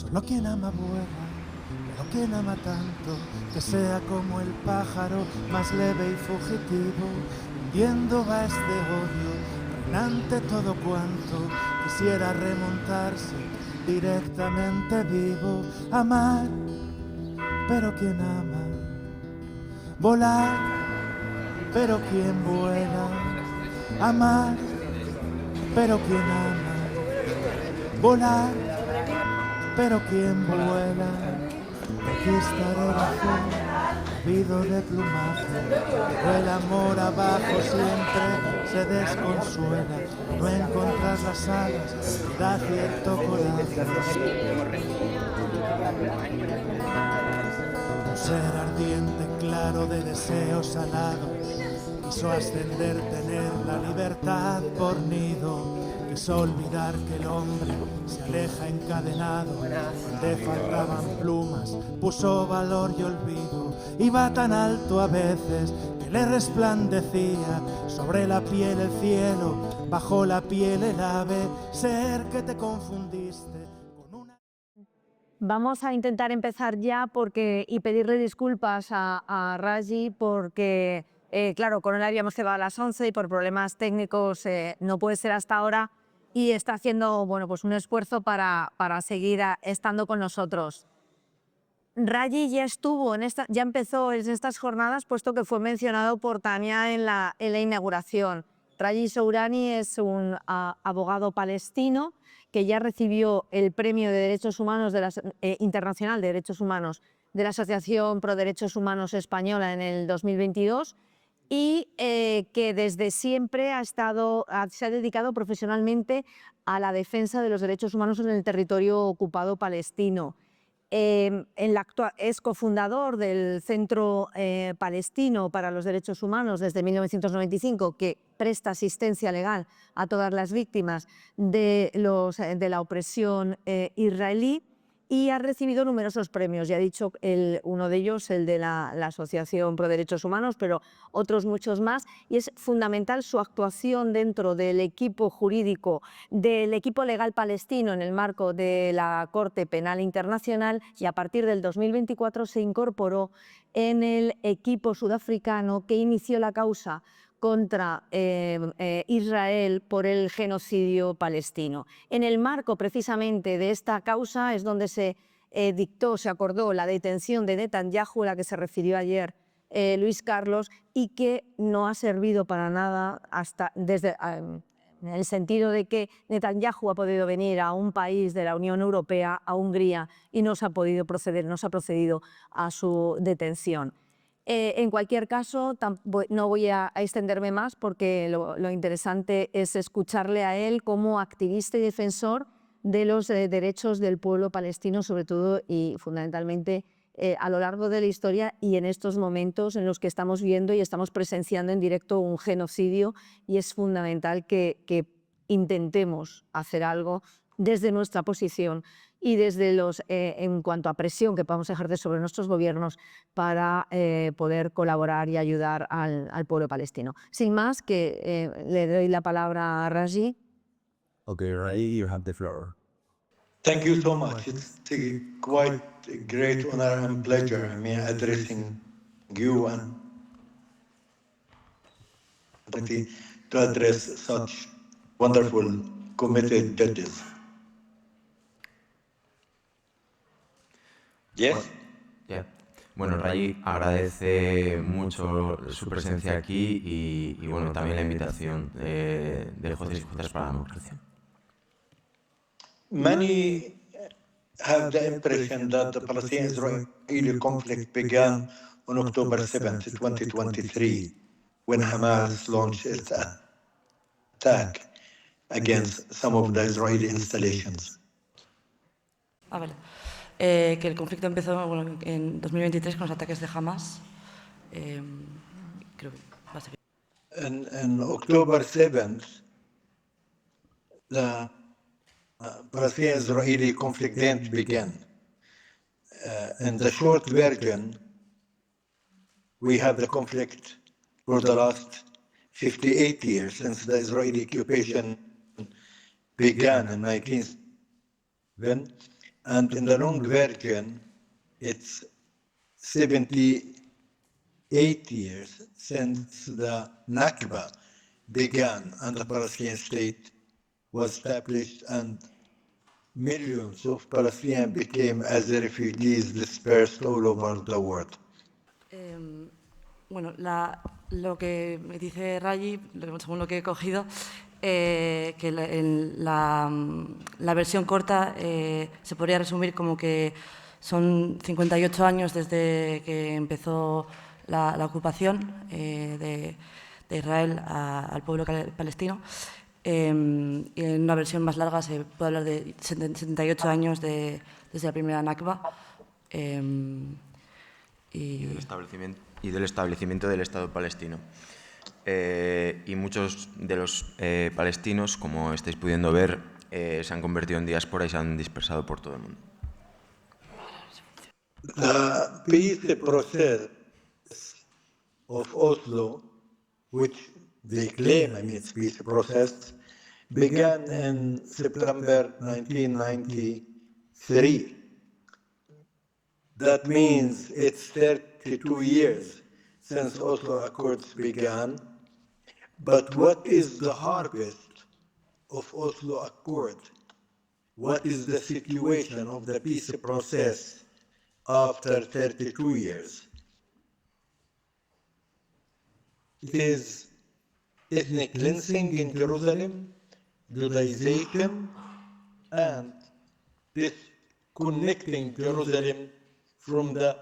Solo quien ama vuela, pero quien ama tanto, que sea como el pájaro más leve y fugitivo, hundiendo va este odio, reinante todo cuanto quisiera remontarse directamente vivo. Amar, pero quien ama, volar, pero quien vuela. Amar, pero quien ama, volar, pero quien vuela. Conquistar el azul, habido de plumaje, pero el amor abajo siempre se desconsuela. No encontrar las alas da cierto coraje. Un ser ardiente, claro de deseos salados, quiso ascender, tener la libertad por nido. Quiso olvidar que el hombre se aleja encadenado, donde faltaban plumas, puso valor y olvido. Iba tan alto a veces que le resplandecía sobre la piel el cielo, bajo la piel el ave, ser que te confundiste con una... Vamos a intentar empezar ya y pedirle disculpas a Raji porque, claro, con él habíamos quedado a las 11 y por problemas técnicos no puede ser hasta ahora y está haciendo pues un esfuerzo para seguir estando con nosotros. Raji ya empezó en estas jornadas, puesto que fue mencionado por Tania en la inauguración. Raji Sourani es un abogado palestino que ya recibió el Premio de Derechos Humanos Internacional de Derechos Humanos de la Asociación Pro Derechos Humanos Española en el 2022 y que desde siempre se ha dedicado profesionalmente a la defensa de los derechos humanos en el territorio ocupado palestino. Es cofundador del Centro Palestino para los Derechos Humanos desde 1995, que presta asistencia legal a todas las víctimas de la opresión israelí, y ha recibido numerosos premios. Ya he dicho uno de ellos, el de la Asociación Pro Derechos Humanos, pero otros muchos más, y es fundamental su actuación dentro del equipo jurídico, del equipo legal palestino en el marco de la Corte Penal Internacional, y a partir del 2024 se incorporó en el equipo sudafricano que inició la causa contra Israel por el genocidio palestino. En el marco precisamente de esta causa es donde se acordó la detención de Netanyahu, a la que se refirió ayer Luis Carlos, y que no ha servido para nada en el sentido de que Netanyahu ha podido venir a un país de la Unión Europea, a Hungría, y no se ha procedido a su detención. En cualquier caso, no voy a extenderme más porque lo interesante es escucharle a él como activista y defensor de los derechos del pueblo palestino, sobre todo y fundamentalmente a lo largo de la historia y en estos momentos en los que estamos viendo y estamos presenciando en directo un genocidio, y es fundamental que intentemos hacer algo desde nuestra posición y desde en cuanto a presión que podamos ejercer sobre nuestros gobiernos para poder colaborar y ayudar al pueblo palestino. Sin más, le doy la palabra a Raji. Okay, Raji, you have the floor. Thank you so much. It's quite a great honor and pleasure, addressing you and to address such wonderful, committed judges. Yes? Yeah. Bueno, Raji agradece mucho su presencia aquí y bueno, también la invitación de Jueces y Juezas para la Democracia. Many have the impression that the Palestine-Israeli conflict began on October 7th, 2023, when Hamas launched its attack against some of the Israeli installations. Que el conflicto empezó en 2023 con los ataques de Hamas. Creo que va a ser. On October 7th, the Palestine-Israeli conflict then began. In the short version, we have the conflict for the last 58 years since the Israeli occupation began in 1967, And in the long version, it's 78 years since the Nakba began and the Palestinian state was established and millions of Palestinians became as refugees dispersed all over the world. Bueno, lo que me dice Rayi, según lo que he cogido, que la versión corta se podría resumir como que son 58 años desde que empezó la ocupación de Israel al pueblo palestino. Y en una versión más larga se puede hablar de 78 años desde la primera Nakba. Y del establecimiento del Estado palestino. Y muchos de los palestinos, como estáis pudiendo ver, se han convertido en diáspora y se han dispersado por todo el mundo. The peace process of Oslo, which they claim, it's peace process, began in September 1993. That means it's 32 years since Oslo Accords began. But what is the harvest of Oslo Accord? What is the situation of the peace process after 32 years? It is ethnic cleansing in Jerusalem, Judaization, and disconnecting Jerusalem from the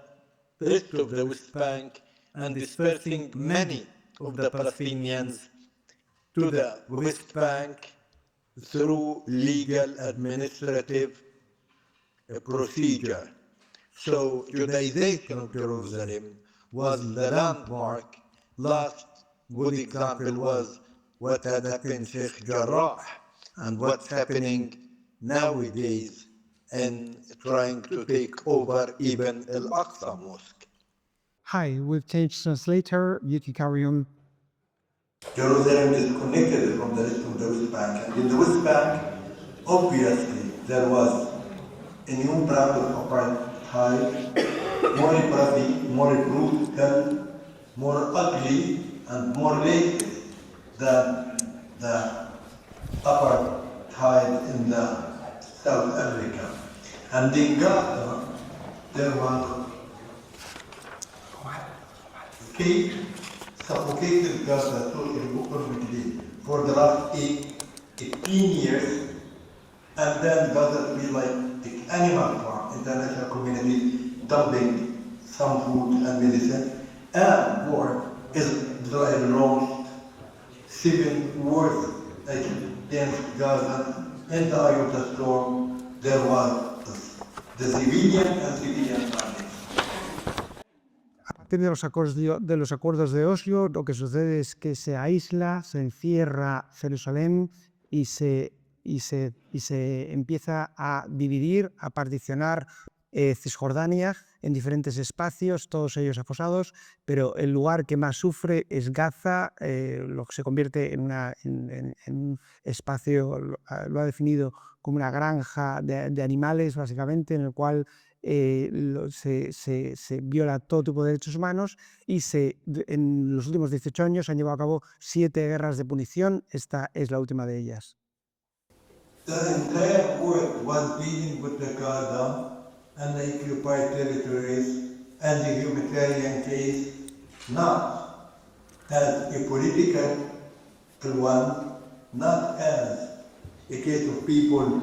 rest of the West Bank and dispersing many of the Palestinians to the West Bank through legal administrative procedure. So Judaization of Jerusalem was the landmark. Last good example was what had happened in Sheikh Jarrah and what's happening nowadays in trying to take over even Al-Aqsa Mosque. Hi, we've changed translator. You can carry on. Jerusalem is connected from the rest of the West Bank. And in the West Bank, obviously, there was a new brand of apartheid, more repressive, more brutal, more ugly, and more racist than the apartheid in the South Africa. And in Gaza, there was suffocated Gaza totally for the last 18 years, and then Gaza to be like the animal farm, international community dumping some food and medicine, and war Israel launched 7 wars against Gaza. In the eye of the storm, there was the civilian and civilian bandits. A partir de los acuerdos de Oslo, lo que sucede es que se aísla, se encierra Jerusalén y se empieza a dividir, a particionar Cisjordania en diferentes espacios, todos ellos afosados, pero el lugar que más sufre es Gaza, lo que se convierte en un espacio, lo ha definido como una granja de animales, básicamente, en el cual se viola todo tipo de derechos humanos y en los últimos 18 años se han llevado a cabo 7 guerras de punición. Esta es la última de ellas. The entire world was dealing with the Gaza and the occupied territories and the humanitarian case, not as a political one, not as a case of people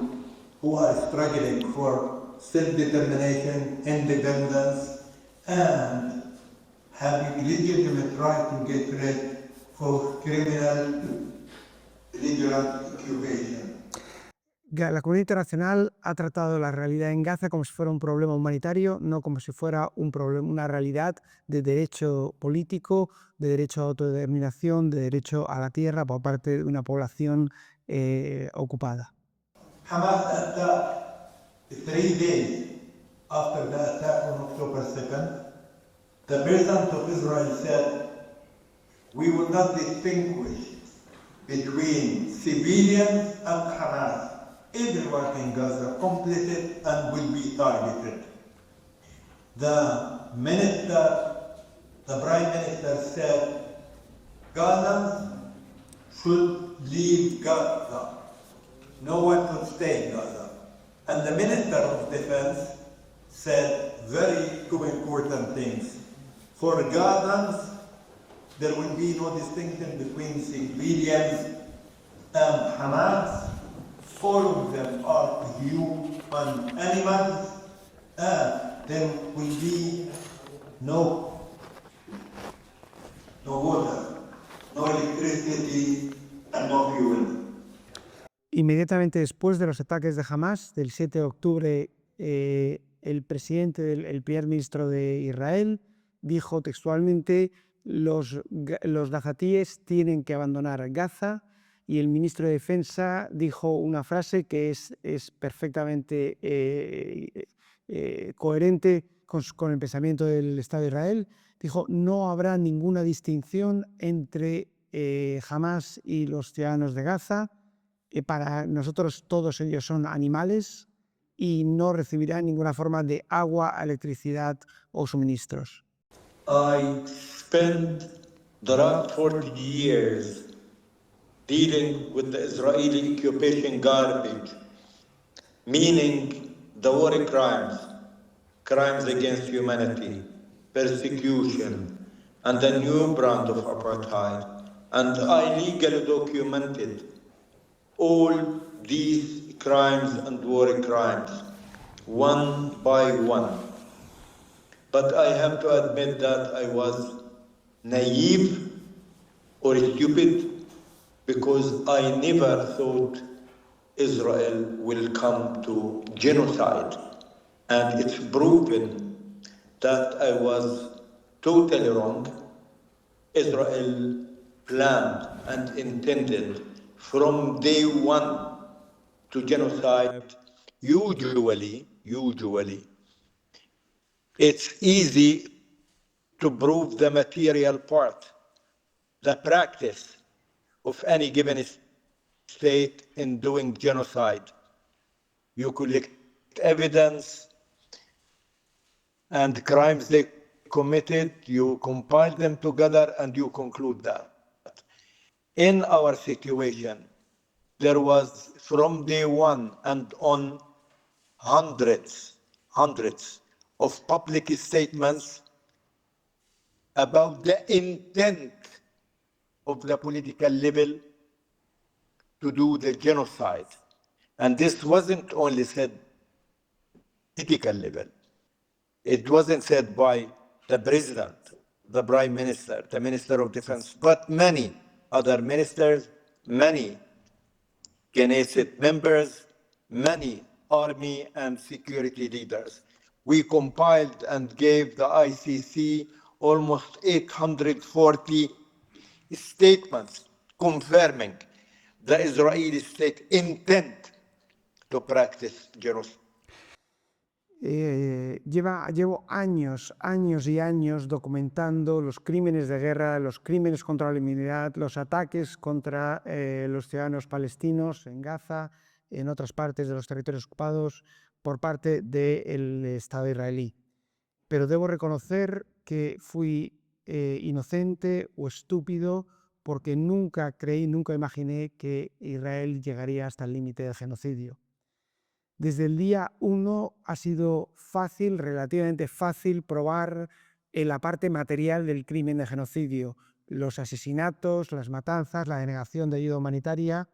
who are struggling for self-determination, independence, and having legitimate right to get rid of criminal belligerent occupation. La comunidad internacional ha tratado la realidad en Gaza como si fuera un problema humanitario, no como si fuera una realidad de derecho político, de derecho a autodeterminación, de derecho a la tierra por parte de una población ocupada. Hamas attacked 3 days after the attack on October 2nd. The President of Israel said, "We will not distinguish between civilians and Hamas. everyone in Gaza completed and will be targeted. The Prime Minister said, Gazans should leave Gaza. No one should stay in Gaza. And the Minister of Defense said very two important things. For Gazans, there will be no distinction between civilians and Hamas. All of them are human animals, and there will be no water, no electricity, and no fuel. Inmediatamente después de los ataques de Hamas, del 7 de octubre, el primer ministro de Israel dijo textualmente: los gazatíes tienen que abandonar Gaza, y el ministro de Defensa dijo una frase que es perfectamente coherente con el pensamiento del Estado de Israel. Dijo: no habrá ninguna distinción entre Hamas y los ciudadanos de Gaza. Para nosotros todos ellos son animales y no recibirán ninguna forma de agua, electricidad o suministros. I spent the last 40 years dealing with the Israeli occupation garbage, meaning the war crimes, crimes against humanity, persecution, and a new brand of apartheid. And I legally documented all these crimes and war crimes, one by one. But I have to admit that I was naive or stupid, because I never thought Israel will come to genocide. And it's proven that I was totally wrong. Israel planned and intended from day one to genocide. Usually, it's easy to prove the material part, the practice of any given state in doing genocide. You collect evidence and crimes they committed, you compile them together, and you conclude that. In our situation, there was from day one and on hundreds of public statements about the intent of the political level to do the genocide. And this wasn't only said political level. It wasn't said by the president, the prime minister, the minister of defense, but many other ministers, many Knesset members, many army and security leaders. We compiled and gave the ICC almost 840 statements confirming the Israeli state intent to practice genocide. Llevo años y años documentando los crímenes de guerra, los crímenes contra la humanidad, los ataques contra los ciudadanos palestinos en Gaza, en otras partes de los territorios ocupados por parte del Estado israelí. Pero debo reconocer que fui inocente o estúpido, porque nunca imaginé que Israel llegaría hasta el límite del genocidio. Desde el día 1 ha sido relativamente fácil, probar la parte material del crimen de genocidio, los asesinatos, las matanzas, la denegación de ayuda humanitaria.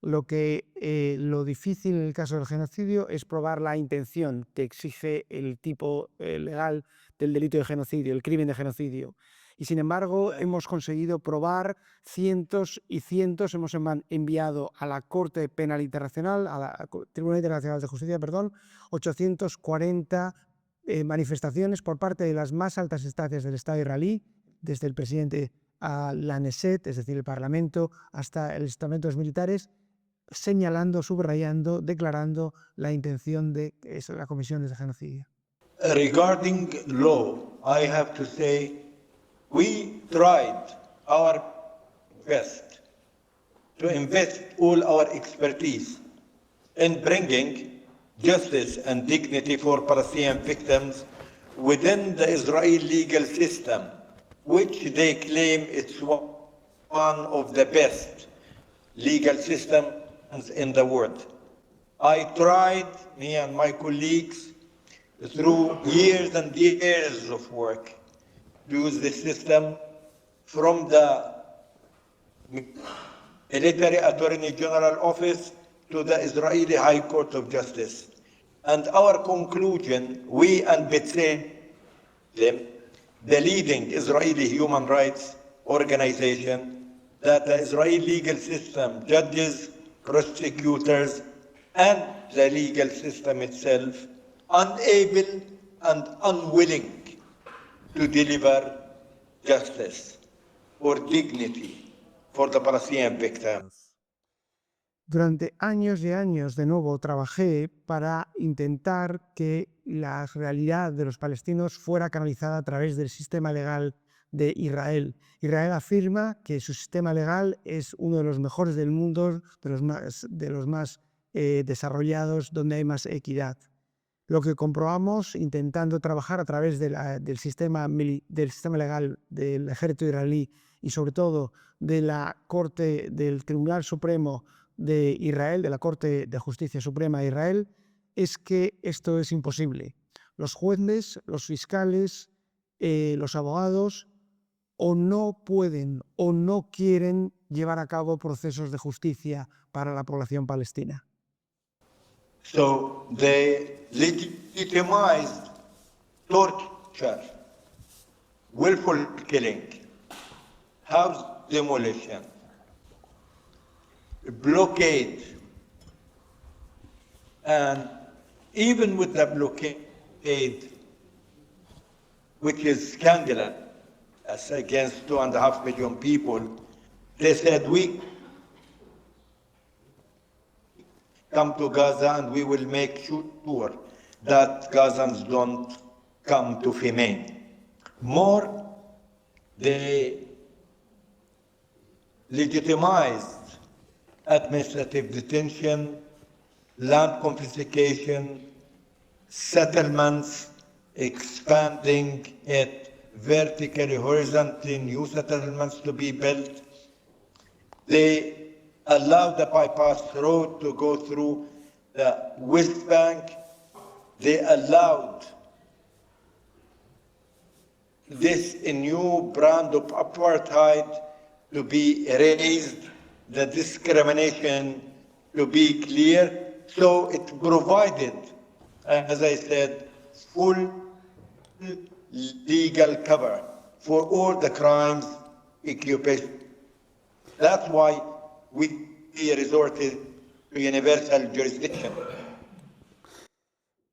Lo difícil en el caso del genocidio es probar la intención que exige el tipo legal del delito de genocidio, el crimen de genocidio. Y sin embargo hemos conseguido probar cientos y cientos, hemos enviado a la Corte Penal Internacional, a la Tribunal Internacional de Justicia, 840 manifestaciones por parte de las más altas instancias del Estado israelí, desde el presidente a la Knesset, es decir, el Parlamento, hasta el estamento de los militares, señalando, subrayando, declarando la intención de la comisión de genocidio. Regarding law, I have to say we tried our best to invest all our expertise in bringing justice and dignity for Palestinian victims within the Israeli legal system, which they claim it's one of the best legal systems in the world. I tried, me and my colleagues, through years and years of work, to use the system from the Military Attorney General Office to the Israeli High Court of Justice. And our conclusion, we and B'Tselem, the leading Israeli human rights organization, that the Israeli legal system, judges, prosecutors, and the legal system itself, unable and unwilling to deliver justice or dignity for the Palestinian victims. Durante años y años, de nuevo, trabajé para intentar que la realidad de los palestinos fuera canalizada a través del sistema legal de Israel. Israel afirma que su sistema legal es uno de los mejores del mundo, de los más desarrollados, donde hay más equidad. Lo que comprobamos intentando trabajar a través del sistema legal del ejército israelí y sobre todo de la Corte del Tribunal Supremo de Israel, de la Corte de Justicia Suprema de Israel, es que esto es imposible. Los jueces, los fiscales, los abogados o no pueden o no quieren llevar a cabo procesos de justicia para la población palestina. So they legitimized torture, willful killing, house demolition, blockade, and even with the blockade, which is scandalous against 2.5 million people, they said, we come to Gaza and we will make sure that Gazans don't come to Femen. More, they legitimized administrative detention, land confiscation, settlements, expanding it vertically, horizontally, new settlements to be built. They allowed the bypass road to go through the West Bank. They allowed this new brand of apartheid to be erased, the discrimination to be clear. So it provided, as I said, full legal cover for all the crimes, occupation. That's why we resorted to universal jurisdiction.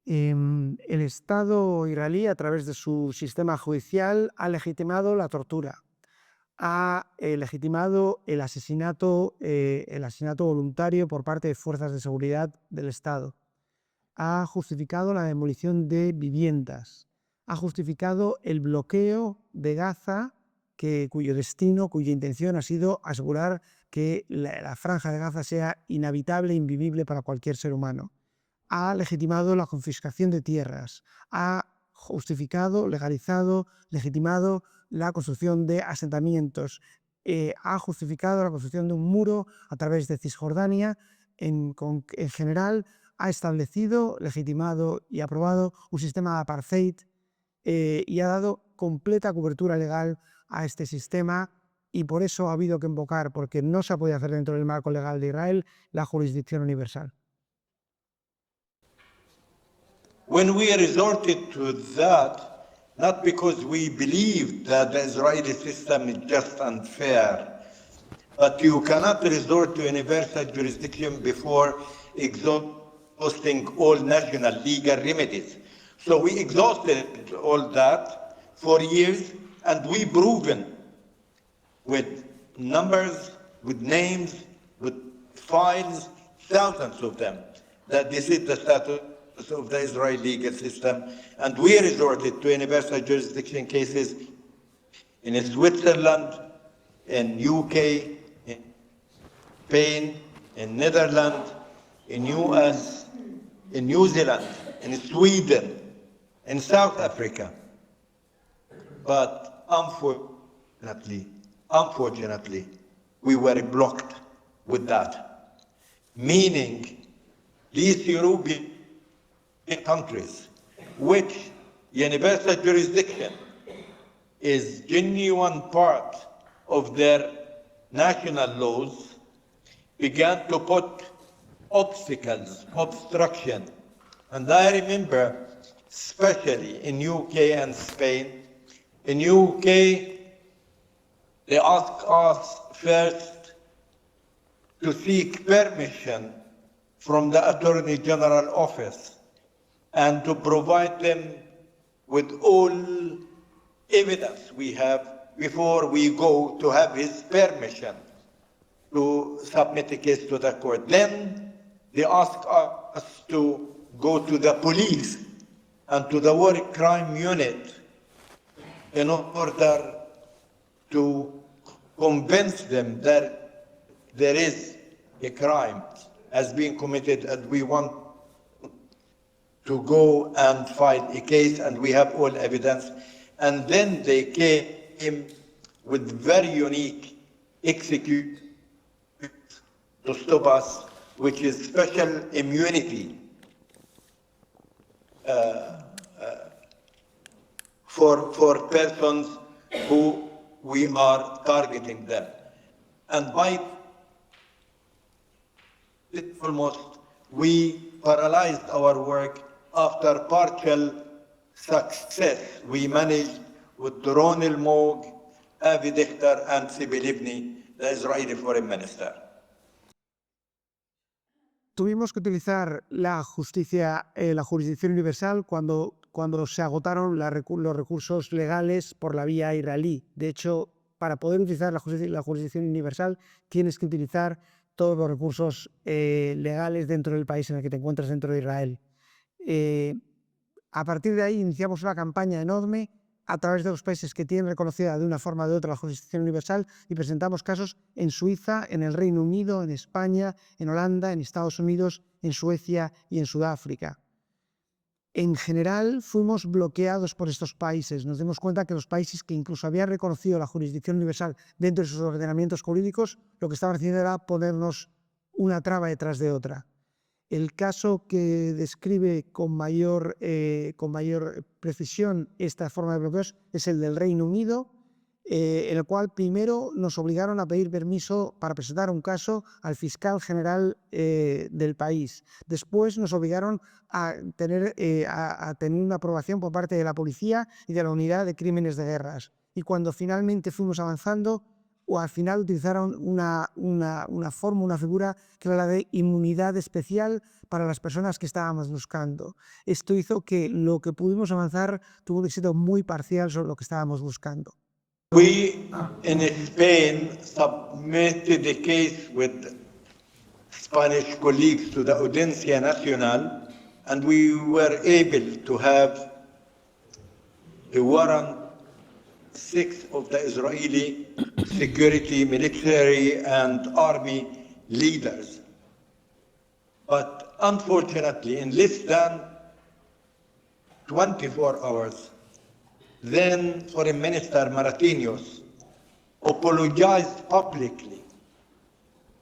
El Estado israelí, a través de su sistema judicial, ha legitimado la tortura, ha legitimado el asesinato voluntario por parte de fuerzas de seguridad del Estado, ha justificado la demolición de viviendas, ha justificado el bloqueo de Gaza, cuyo destino, cuya intención ha sido asegurar que la franja de Gaza sea inhabitable e invivible para cualquier ser humano. Ha legitimado la confiscación de tierras, ha justificado, legalizado, legitimado la construcción de asentamientos, ha justificado la construcción de un muro a través de Cisjordania. En general, ha establecido, legitimado y aprobado un sistema de apartheid y ha dado completa cobertura legal a este sistema, y por eso ha habido que invocar, porque no se puede hacer dentro del marco legal de Israel, la jurisdicción universal. When we resorted to that, not because we believed that the Israeli system is just and fair, but you cannot resort to universal jurisdiction before exhausting all national legal remedies. So we exhausted all that for years, and we proven with numbers, with names, with files, thousands of them, that this is the status of the Israeli legal system. And we resorted to universal jurisdiction cases in Switzerland, in UK, in Spain, in Netherlands, in US, in New Zealand, in Sweden, in South Africa. But unfortunately, we were blocked with that. Meaning, these European countries, which universal jurisdiction is genuine part of their national laws, began to put obstacles, obstruction. And I remember, especially in UK and Spain, in UK, they asked us first to seek permission from the Attorney General office and to provide them with all evidence we have before we go to have his permission to submit a case to the court. Then they ask us to go to the police and to the war crime unit in order to convince them that there is a crime has been committed and we want to go and file a case and we have all evidence. And then they came with very unique execute to stop us, which is special immunity for persons who we are targeting them. And by almost we paralyzed our work. After partial success, we managed with Doron El-Moog, Avi Dichter, and Tzipi Livni, the Israeli foreign minister. Tuvimos que utilizar la jurisdicción universal cuando se agotaron los recursos legales por la vía israelí. De hecho, para poder utilizar la jurisdicción universal tienes que utilizar todos los recursos legales dentro del país en el que te encuentras dentro de Israel. A partir de ahí iniciamos una campaña enorme a través de los países que tienen reconocida de una forma o de otra la jurisdicción universal y presentamos casos en Suiza, en el Reino Unido, en España, en Holanda, en Estados Unidos, en Suecia y en Sudáfrica. En general fuimos bloqueados por estos países. Nos dimos cuenta que los países que incluso habían reconocido la jurisdicción universal dentro de sus ordenamientos jurídicos, lo que estaban haciendo era ponernos una traba detrás de otra. El caso que describe con mayor precisión esta forma de bloqueos es el del Reino Unido, en el cual primero nos obligaron a pedir permiso para presentar un caso al fiscal general del país. Después nos obligaron a tener una aprobación por parte de la policía y de la unidad de crímenes de guerras. Y cuando finalmente fuimos avanzando, o al final utilizaron una figura que era la de inmunidad especial para las personas que estábamos buscando. Esto hizo que lo que pudimos avanzar tuvo un éxito muy parcial sobre lo que estábamos buscando. We in Spain submitted a case with Spanish colleagues to the Audiencia Nacional, and we were able to have a warrant 6 of the Israeli security, military, and army leaders. But unfortunately, in less than 24 hours, then Foreign Minister Maratinos apologized publicly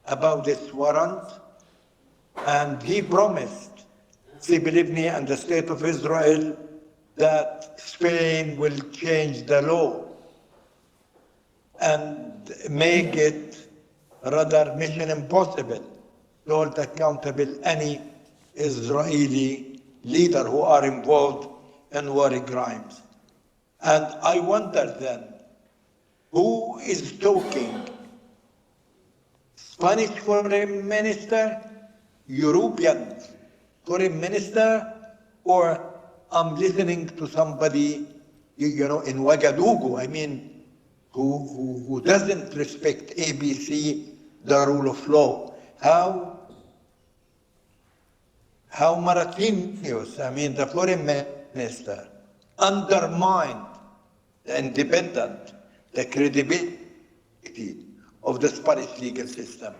about this warrant, and he promised Tzipi Livni and the State of Israel that Spain will change the law and make it rather mission impossible to hold accountable any Israeli leader who are involved in war crimes. And I wonder then, who is talking? Spanish foreign minister, European foreign minister, or I'm listening to somebody, you know, in Ouagadougou, I mean, who doesn't respect ABC, the rule of law. How Maratinos, I mean, the foreign minister, undermined the independence, the credibility of the Spanish legal system.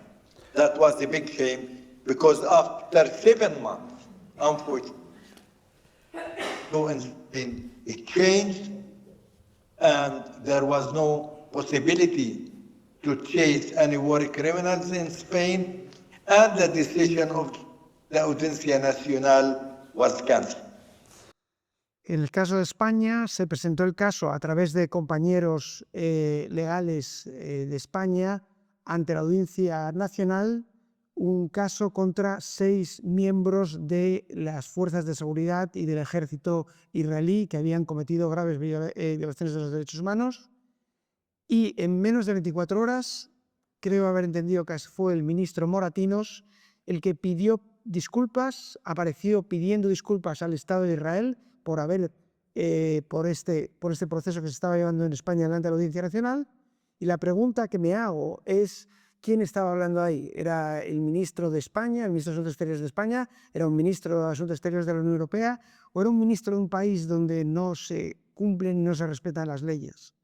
That was a big shame. because after 7 months, unfortunately, it changed, and there was no possibility to chase any war criminals in Spain, and the decision of the Audiencia Nacional was cancelled. En el caso de España, se presentó el caso a través de compañeros legales de España ante la Audiencia Nacional, un caso contra 6 miembros de las fuerzas de seguridad y del ejército israelí que habían cometido graves violaciones de los derechos humanos. Y en menos de 24 horas, creo haber entendido que fue el ministro Moratinos el que pidió disculpas, apareció pidiendo disculpas al Estado de Israel por este proceso que se estaba llevando en España delante de la Audiencia Nacional. Y la pregunta que me hago es, ¿quién estaba hablando ahí? ¿Era el ministro de España, el ministro de Asuntos Exteriores de España? ¿Era un ministro de Asuntos Exteriores de la Unión Europea? ¿O era un ministro de un país donde no se cumplen y no se respetan las leyes?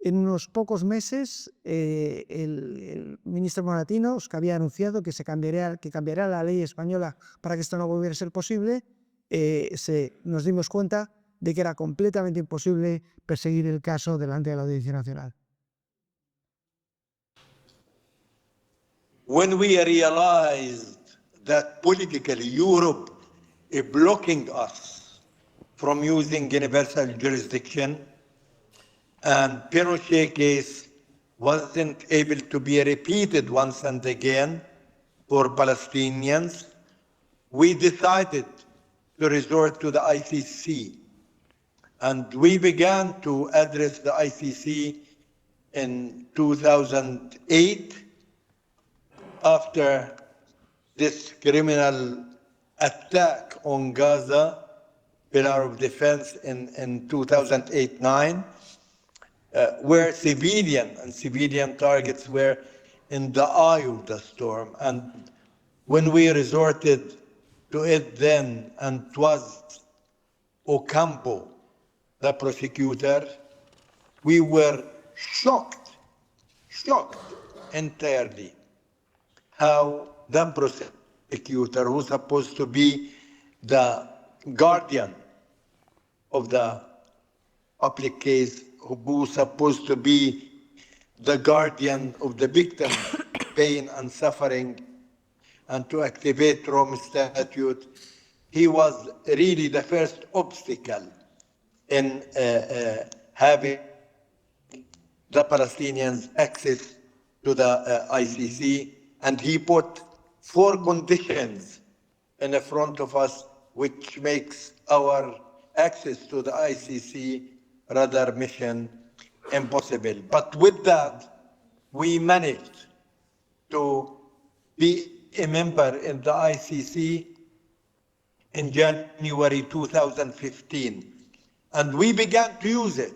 En unos pocos meses, el ministro Moratinos, que había anunciado que cambiaría la ley española para que esto no volviera a ser posible, nos dimos cuenta de que era completamente imposible perseguir el caso delante de la Audiencia Nacional. When we realized that politically Europe is blocking us from using universal jurisdiction, and Pinochet case wasn't able to be repeated once and again for Palestinians, we decided to resort to the ICC. And we began to address the ICC in 2008 after this criminal attack on Gaza, Pillar of Defense in 2008-9, where civilian targets were in the eye of the storm. And when we resorted to it then, and it was Ocampo, the prosecutor, we were shocked entirely how the prosecutor, who's supposed to be the guardian of the public case, who's supposed to be the guardian of the victim, pain and suffering, and to activate Rome Statute, he was really the first obstacle in having the Palestinians access to the ICC, and he put 4 conditions in front of us, which makes our access to the ICC rather mission impossible. But with that, we managed to be a member in the ICC in January 2015. And we began to use it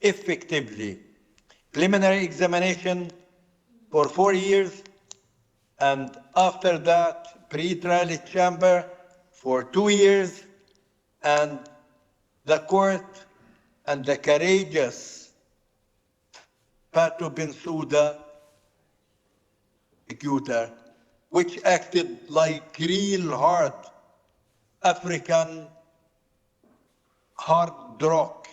effectively. Preliminary examination for 4 years, and after that, pre-trial chamber for 2 years, and the court and the courageous Fatou Bensouda, prosecutor, which acted like real hard African hard rock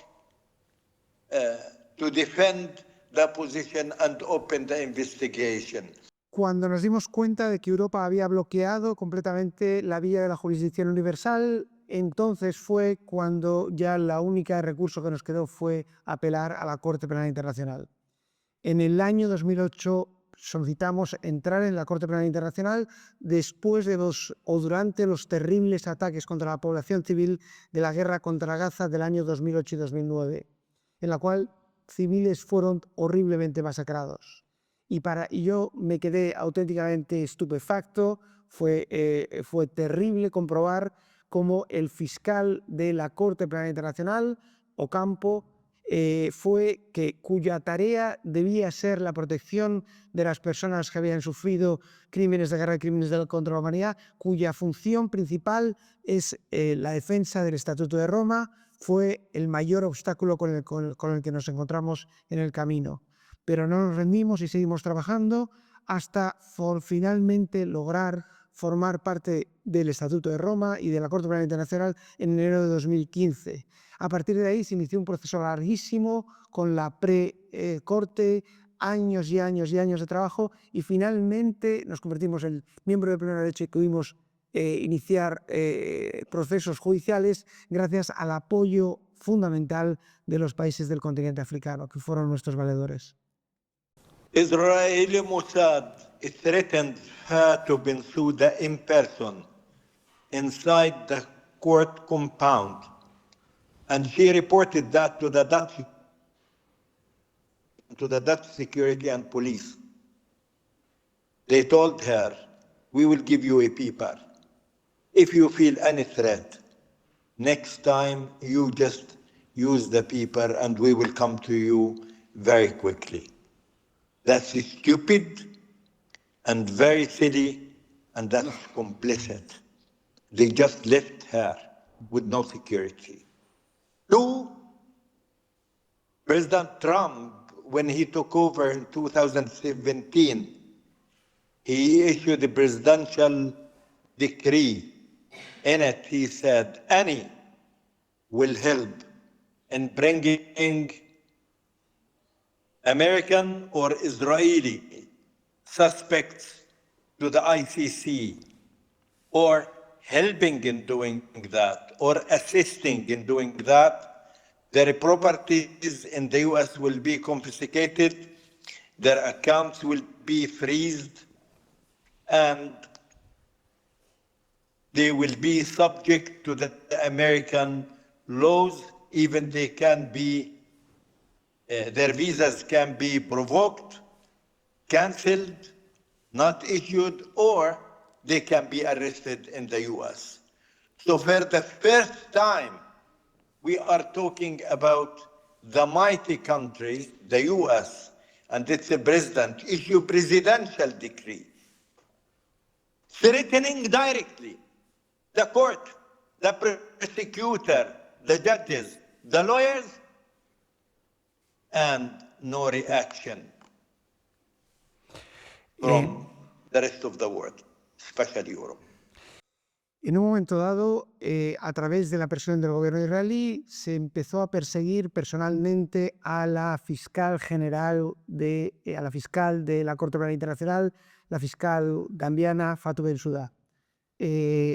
to defend the position and open the investigation. Cuando nos dimos cuenta de que Europa había bloqueado completamente la vía de la jurisdicción universal, entonces fue cuando ya la única recurso que nos quedó fue apelar a la Corte Penal Internacional. En el año 2008 solicitamos entrar en la Corte Penal Internacional después de durante los terribles ataques contra la población civil de la guerra contra Gaza del año 2008 y 2009, en la cual civiles fueron horriblemente masacrados. Y yo me quedé auténticamente estupefacto. Fue terrible comprobar cómo el fiscal de la Corte Penal Internacional, Ocampo, cuya tarea debía ser la protección de las personas que habían sufrido crímenes de guerra y crímenes contra la humanidad, cuya función principal es la defensa del Estatuto de Roma, fue el mayor obstáculo con el que nos encontramos en el camino. Pero no nos rendimos y seguimos trabajando hasta finalmente lograr formar parte del Estatuto de Roma y de la Corte Penal Internacional en enero de 2015. A partir de ahí se inició un proceso larguísimo con la pre-corte, años y años y años de trabajo, y finalmente nos convertimos en miembro de pleno derecho y pudimos iniciar procesos judiciales gracias al apoyo fundamental de los países del continente africano, que fueron nuestros valedores. Israeli Mossad threatened her to Bensouda in person inside the court compound, and she reported that to the Dutch security and police. They told her, "We will give you a paper. If you feel any threat, next time you just use the paper and we will come to you very quickly." That's stupid and very silly, and that's complicit. They just left her with no security. 2, President Trump, when he took over in 2017, he issued a presidential decree. In it, he said, any will help in bringing American or Israeli suspects to the ICC, or helping in doing that, or assisting in doing that, their properties in the US will be confiscated, their accounts will be freezed, and they will be subject to the American laws. Even they can be, their visas can be revoked, canceled, not issued, or they can be arrested in the US. So for the first time, we are talking about the mighty country, the US, and its president issue presidential decree, threatening directly the court, the prosecutor, the judges, the lawyers, and no reaction from the rest of the world, especially Europe. En un momento dado, a través de la presión del gobierno israelí, se empezó a perseguir personalmente a la fiscal general, a la fiscal de la Corte Penal Internacional, la fiscal gambiana Fatou Bensouda.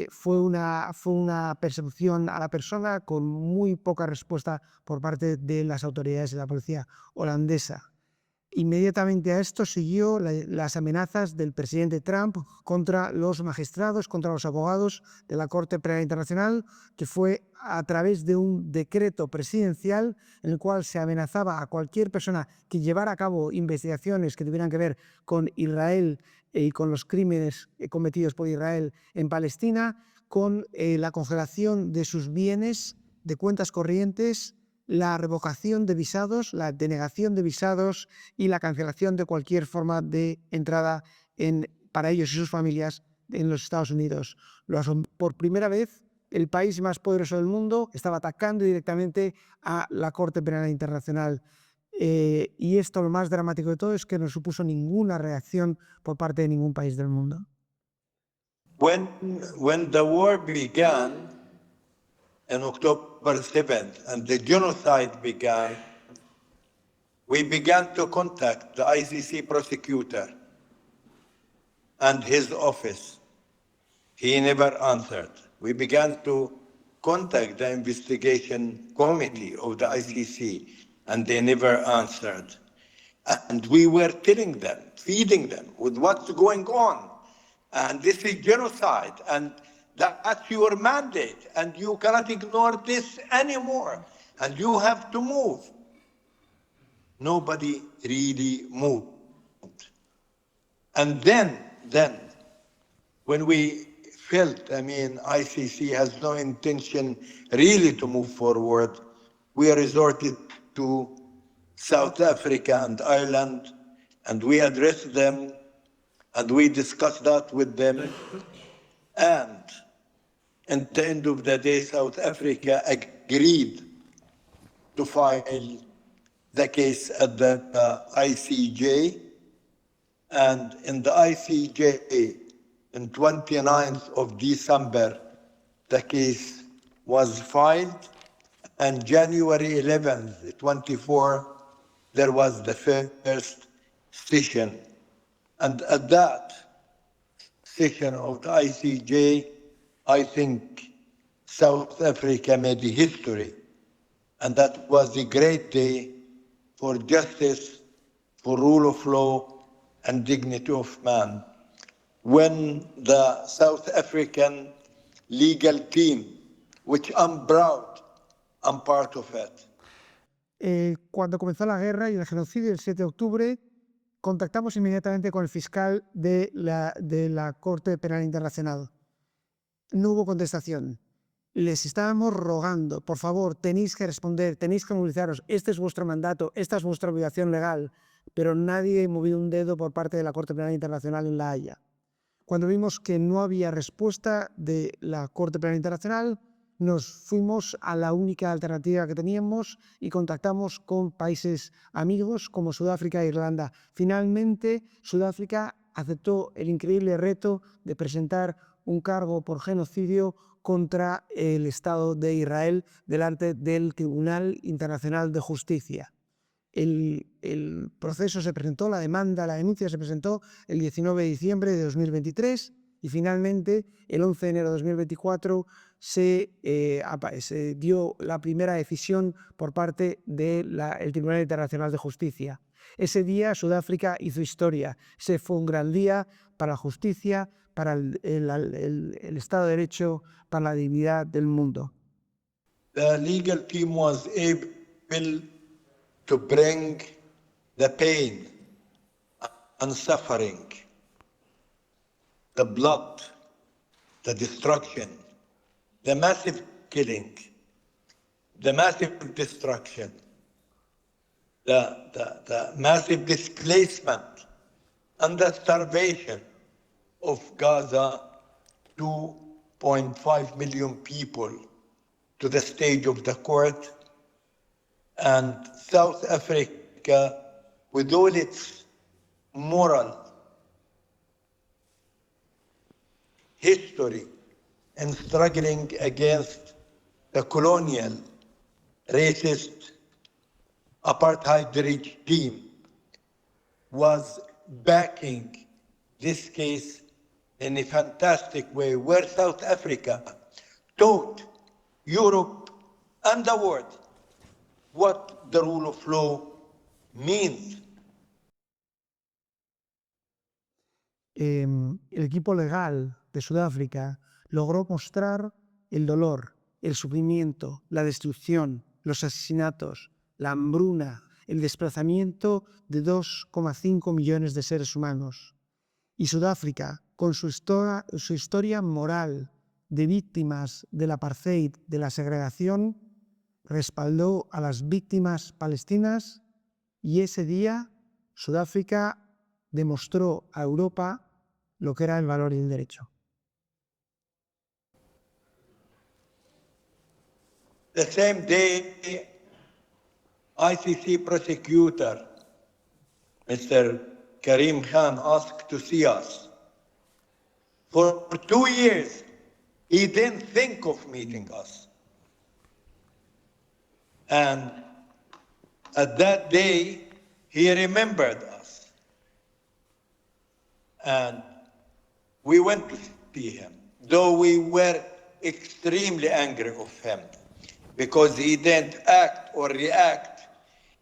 Fue una persecución a la persona con muy poca respuesta por parte de las autoridades de la policía holandesa. Inmediatamente a esto siguió las amenazas del presidente Trump contra los magistrados, contra los abogados de la Corte Penal Internacional, que fue a través de un decreto presidencial en el cual se amenazaba a cualquier persona que llevara a cabo investigaciones que tuvieran que ver con Israel y con los crímenes cometidos por Israel en Palestina, con la congelación de sus bienes, de cuentas corrientes, la revocación de visados, la denegación de visados y la cancelación de cualquier forma de entrada para ellos y sus familias en los Estados Unidos. Por primera vez, el país más poderoso del mundo estaba atacando directamente a la Corte Penal Internacional. Y esto, lo más dramático de todo, es que no supuso ninguna reacción por parte de ningún país del mundo. When the war began, on October 7th, and the genocide began, we began to contact the ICC prosecutor and his office. He never answered. We began to contact the investigation committee of the ICC, and they never answered. And we were telling them, feeding them with what's going on. And this is genocide, and that's your mandate, and you cannot ignore this anymore, and you have to move. Nobody really moved. And then, when we felt, ICC has no intention really to move forward, we resorted to South Africa and Ireland, and we addressed them, and we discussed that with them. And at the end of the day, South Africa agreed to file the case at the ICJ. And in the ICJ, on 29th of December, the case was filed, and January 11th, 24, there was the first session. And at that session of the ICJ, I think South Africa made history. And that was a great day for justice, for rule of law, and dignity of man. When the South African legal team, which I'm proud, I'm part of it. Cuando comenzó la guerra y el genocidio el 7 de octubre, contactamos inmediatamente con el fiscal de la Corte Penal Internacional. No hubo contestación. Les estábamos rogando, por favor, tenéis que responder, tenéis que movilizaros, este es vuestro mandato, esta es vuestra obligación legal, pero nadie movió un dedo por parte de la Corte Penal Internacional en La Haya. Cuando vimos que no había respuesta de la Corte Penal Internacional, nos fuimos a la única alternativa que teníamos y contactamos con países amigos como Sudáfrica e Irlanda. Finalmente, Sudáfrica aceptó el increíble reto de presentar un cargo por genocidio contra el Estado de Israel delante del Tribunal Internacional de Justicia. El proceso se presentó, la denuncia se presentó el 19 de diciembre de 2023 y finalmente el 11 de enero de 2024 se dio la primera decisión por parte del Tribunal Internacional de Justicia. Ese día Sudáfrica hizo historia. Ese fue un gran día para la justicia, para el Estado de Derecho, para la dignidad del mundo. The legal team was able to bring the pain and suffering, the blood, the destruction, the massive killing, the massive destruction, the massive displacement and the starvation of Gaza, 2.5 million people, to the stage of the court. And South Africa, with all its moral history and struggling against the colonial, racist, apartheid regime, was backing this case in a fantastic way, where South Africa taught Europe and the world what the rule of law means. El equipo legal de Sudáfrica logró mostrar el dolor, el sufrimiento, la destrucción, los asesinatos, la hambruna, el desplazamiento de 2,5 millones de seres humanos. Y Sudáfrica, con su historia moral de víctimas del apartheid, de la segregación, respaldó a las víctimas palestinas y ese día Sudáfrica demostró a Europa lo que era el valor y el derecho. The same day, ICC prosecutor, Mr. Karim Khan, asked to see us. For 2 years, he didn't think of meeting us. And at that day, he remembered us. And we went to see him, though we were extremely angry of him because he didn't act or react.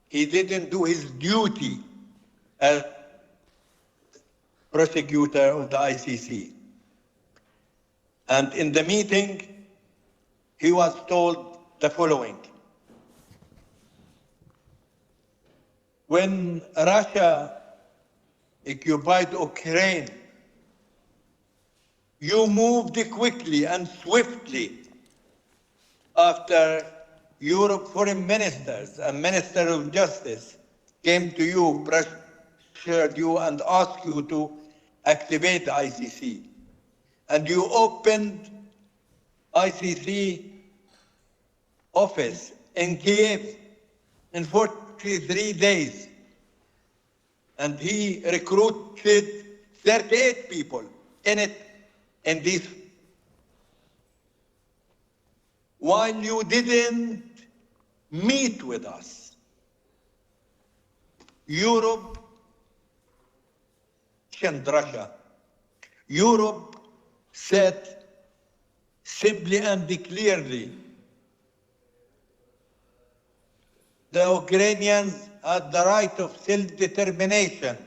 He didn't do his duty as prosecutor of the ICC. And in the meeting, he was told the following. When Russia occupied Ukraine, you moved quickly and swiftly after Europe foreign ministers and Minister of Justice came to you, pressured you and asked you to activate the ICC. And you opened ICC office in Kiev in 43 days. And he recruited 38 people in it in this. While you didn't meet with us, Europe and Russia, Europe said simply and clearly, the Ukrainians had the right of self-determination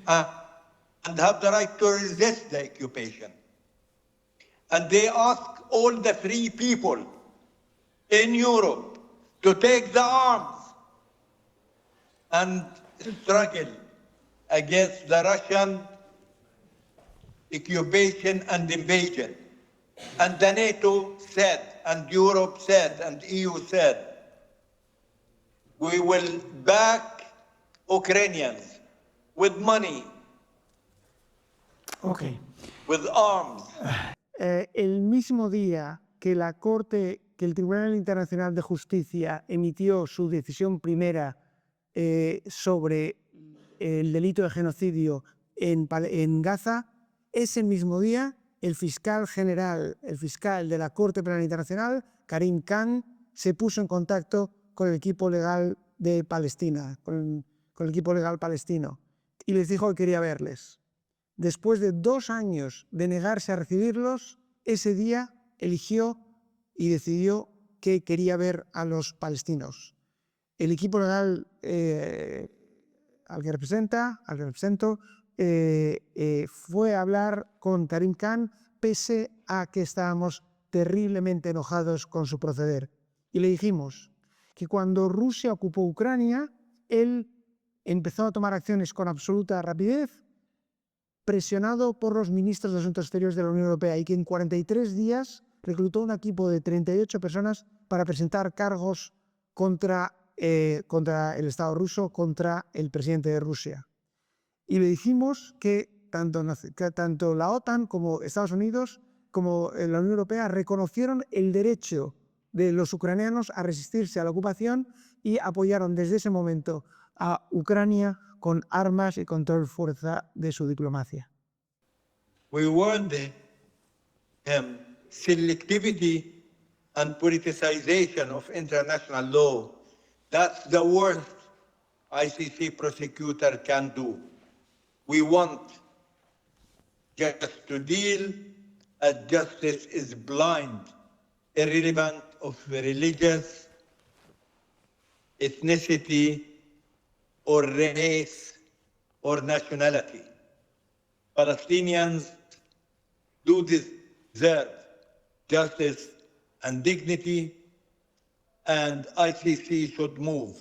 and have the right to resist the occupation. And they asked all the free people in Europe to take the arms and struggle against the Russian occupation and invasion. And the NATO said, and Europe said, and EU said, we will back Ukrainians with money, Okay. with arms. El mismo día que la Corte, que el Tribunal Internacional de Justicia emitió su decisión primera sobre el delito de genocidio en Gaza, ese mismo día el fiscal general, el fiscal de la Corte Penal Internacional, Karim Khan, se puso en contacto con el equipo legal de Palestina, con el equipo legal palestino, y les dijo que quería verles. Después de 2 años de negarse a recibirlos, ese día eligió y decidió que quería ver a los palestinos. El equipo legal al que represento, fue a hablar con Karim Khan pese a que estábamos terriblemente enojados con su proceder. Y le dijimos que cuando Rusia ocupó Ucrania, él empezó a tomar acciones con absoluta rapidez, presionado por los ministros de Asuntos Exteriores de la Unión Europea, y que en 43 días reclutó un equipo de 38 personas para presentar cargos contra el Estado ruso, contra el presidente de Rusia. Y le dijimos que tanto la OTAN como Estados Unidos como la Unión Europea reconocieron el derecho de los ucranianos a resistirse a la ocupación y apoyaron desde ese momento a Ucrania con armas y con toda fuerza de su diplomacia. We warned him selectivity and politicization of international law. That's the worst ICC prosecutor can do. We want just to deal as justice is blind, irrelevant of religious, ethnicity, or race, or nationality. Palestinians do deserve justice and dignity, and ICC should move.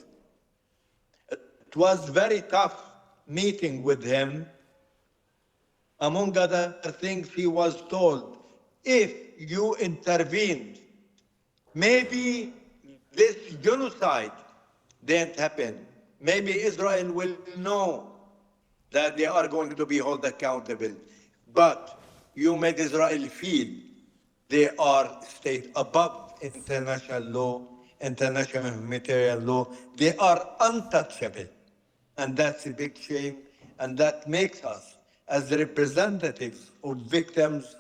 It was very tough meeting with him. Among other things, he was told, if you intervened, maybe this genocide didn't happen. Maybe Israel will know that they are going to be held accountable. But you made Israel feel they are state above international law, international humanitarian law. They are untouchable. And that's a big shame. And that makes us, as representatives of victims,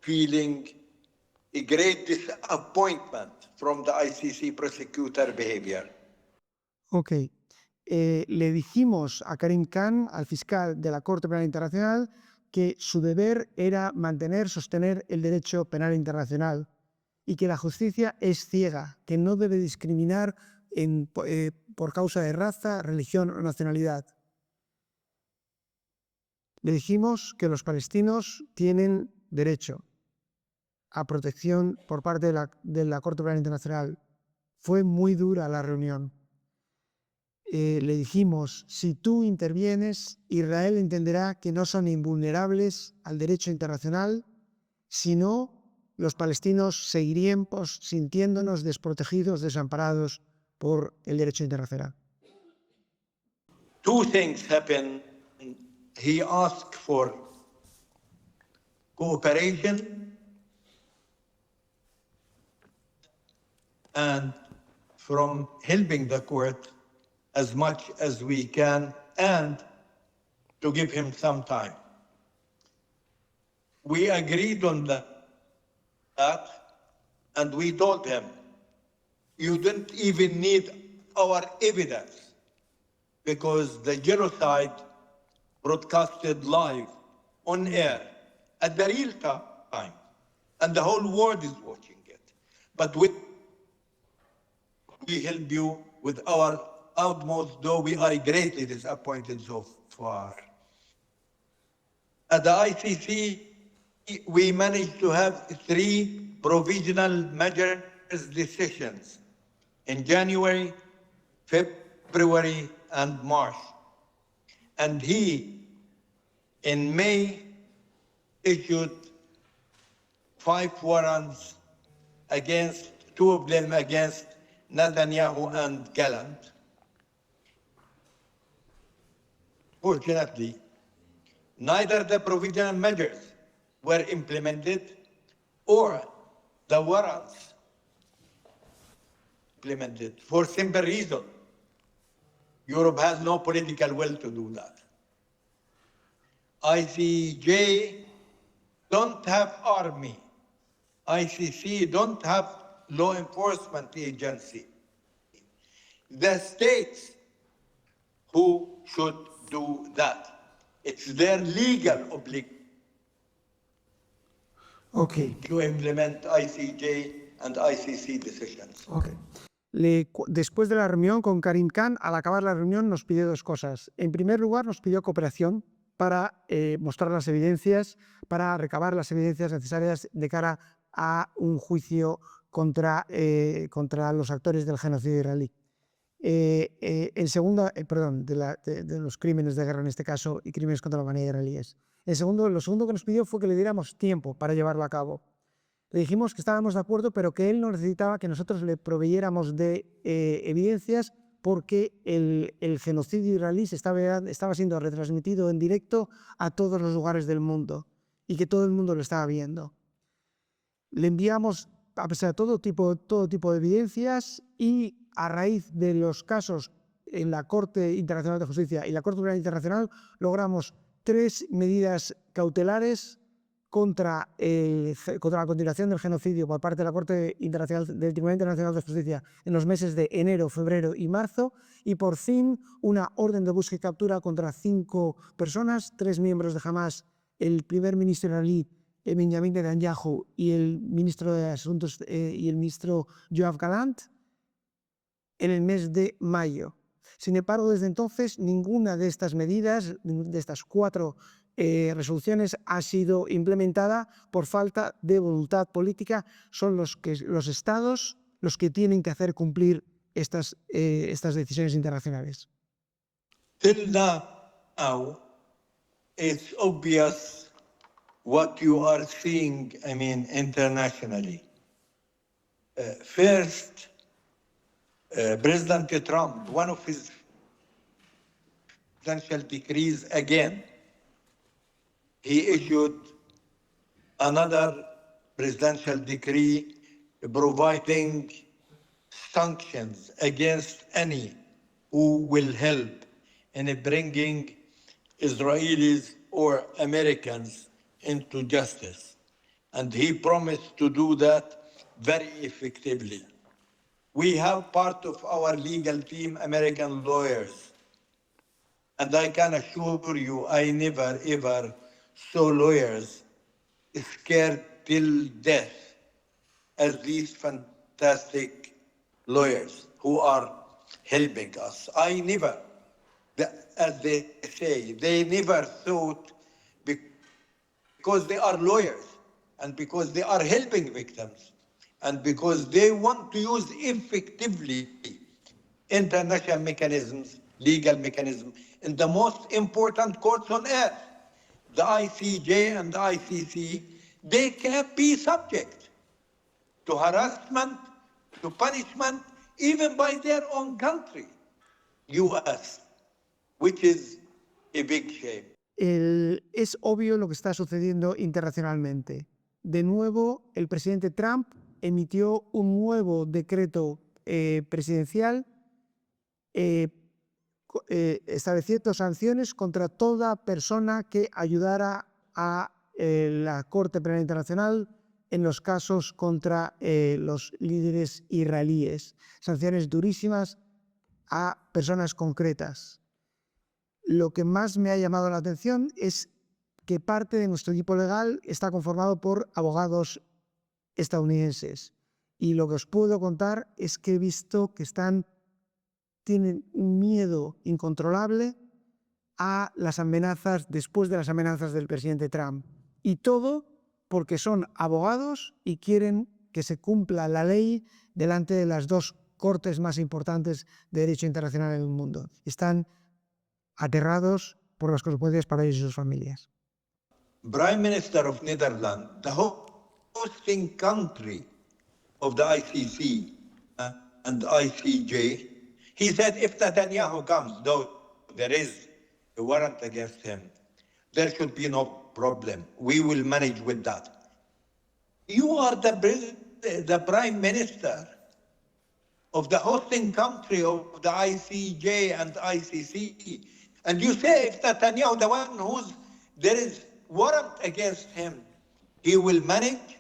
feeling a great disappointment from the ICC prosecutor behavior. Ok. Le dijimos a Karim Khan, al fiscal de la Corte Penal Internacional, que su deber era sostener el derecho penal internacional y que la justicia es ciega, que no debe discriminar por causa de raza, religión o nacionalidad. Le dijimos que los palestinos tienen derecho a protección por parte de la Corte Penal Internacional. Fue muy dura la reunión. Le dijimos, si tú intervienes, Israel entenderá que no son invulnerables al derecho internacional, sino los palestinos seguiríamos sintiéndonos desprotegidos, desamparados por el derecho internacional. Two things happened. He asked for cooperation and from helping the court as much as we can and to give him some time. We agreed on that, and we told him, you didn't even need our evidence because the genocide broadcasted live on air at the real time, and the whole world is watching it. But we help you with our utmost, though we are greatly disappointed so far. At the ICC, we managed to have 3 provisional measures decisions in January, February, and March. And he, in May, issued 5 warrants against, 2 of them against Netanyahu and Gallant. Fortunately, neither the provisional measures were implemented or the warrants implemented for simple reason. Europe has no political will to do that. ICJ don't have army. ICC don't have law enforcement agency. The states who should do that. It's their legal obligation to implement ICJ and ICC decisions. Después de la reunión con Karim Khan, al acabar la reunión nos pidió 2 cosas. En primer lugar, nos pidió cooperación para mostrar las evidencias, para recabar las evidencias necesarias de cara a un juicio contra los actores del genocidio israelí. En segundo, de los crímenes de guerra en este caso y crímenes contra la humanidad israelíes. Lo segundo que nos pidió fue que le diéramos tiempo para llevarlo a cabo. Le dijimos que estábamos de acuerdo, pero que él no necesitaba que nosotros le proveyéramos de evidencias porque el genocidio israelí estaba siendo retransmitido en directo a todos los lugares del mundo y que todo el mundo lo estaba viendo. Le enviamos, a pesar de todo tipo de evidencias, y a raíz de los casos en la Corte Internacional de Justicia y la Corte Penal Internacional logramos 3 medidas cautelares contra la continuación del genocidio por parte de la Corte Internacional, del Tribunal Internacional de Justicia en los meses de enero, febrero y marzo, y por fin una orden de búsqueda y captura contra 5 personas, 3 miembros de Hamas, el primer ministro israelí Benjamin Netanyahu y el ministro de Asuntos y el ministro Yoav Gallant, en el mes de mayo. Sin embargo, desde entonces ninguna de estas medidas, de estas 4 resoluciones, ha sido implementada por falta de voluntad política. Son los estados los que tienen que hacer cumplir estas decisiones internacionales. Till now, it's obvious what you are seeing, internationally. First, President Trump, one of his presidential decrees again, he issued another presidential decree providing sanctions against any who will help in bringing Israelis or Americans into justice. And he promised to do that very effectively. We have part of our legal team American lawyers. And I can assure you, I never ever saw lawyers scared till death as these fantastic lawyers who are helping us. I never, as they say, they never thought, because they are lawyers and because they are helping victims and because they want to use effectively international mechanisms, legal mechanisms, in the most important courts on earth, the ICJ and the ICC, they can't be subject to harassment, to punishment, even by their own country, US, which is a big shame. Es obvio lo que está sucediendo internacionalmente. De nuevo, el presidente Trump emitió un nuevo decreto presidencial estableciendo sanciones contra toda persona que ayudara a la Corte Penal Internacional en los casos contra los líderes israelíes. Sanciones durísimas a personas concretas. Lo que más me ha llamado la atención es que parte de nuestro equipo legal está conformado por abogados estadounidenses. Y lo que os puedo contar es que he visto que tienen un miedo incontrolable a las amenazas, después de las amenazas del presidente Trump. Y todo porque son abogados y quieren que se cumpla la ley delante de las dos cortes más importantes de derecho internacional en el mundo. Están aterrados por las consecuencias para ellos y sus familias. Prime Minister of Netherlands, the hosting country of the ICC and ICJ, he said if Netanyahu comes, though there is a warrant against him, there should be no problem. We will manage with that. You are the Prime Minister of the hosting country of the ICJ and ICC, and you say if Netanyahu, the one there is warrant against him, he will manage.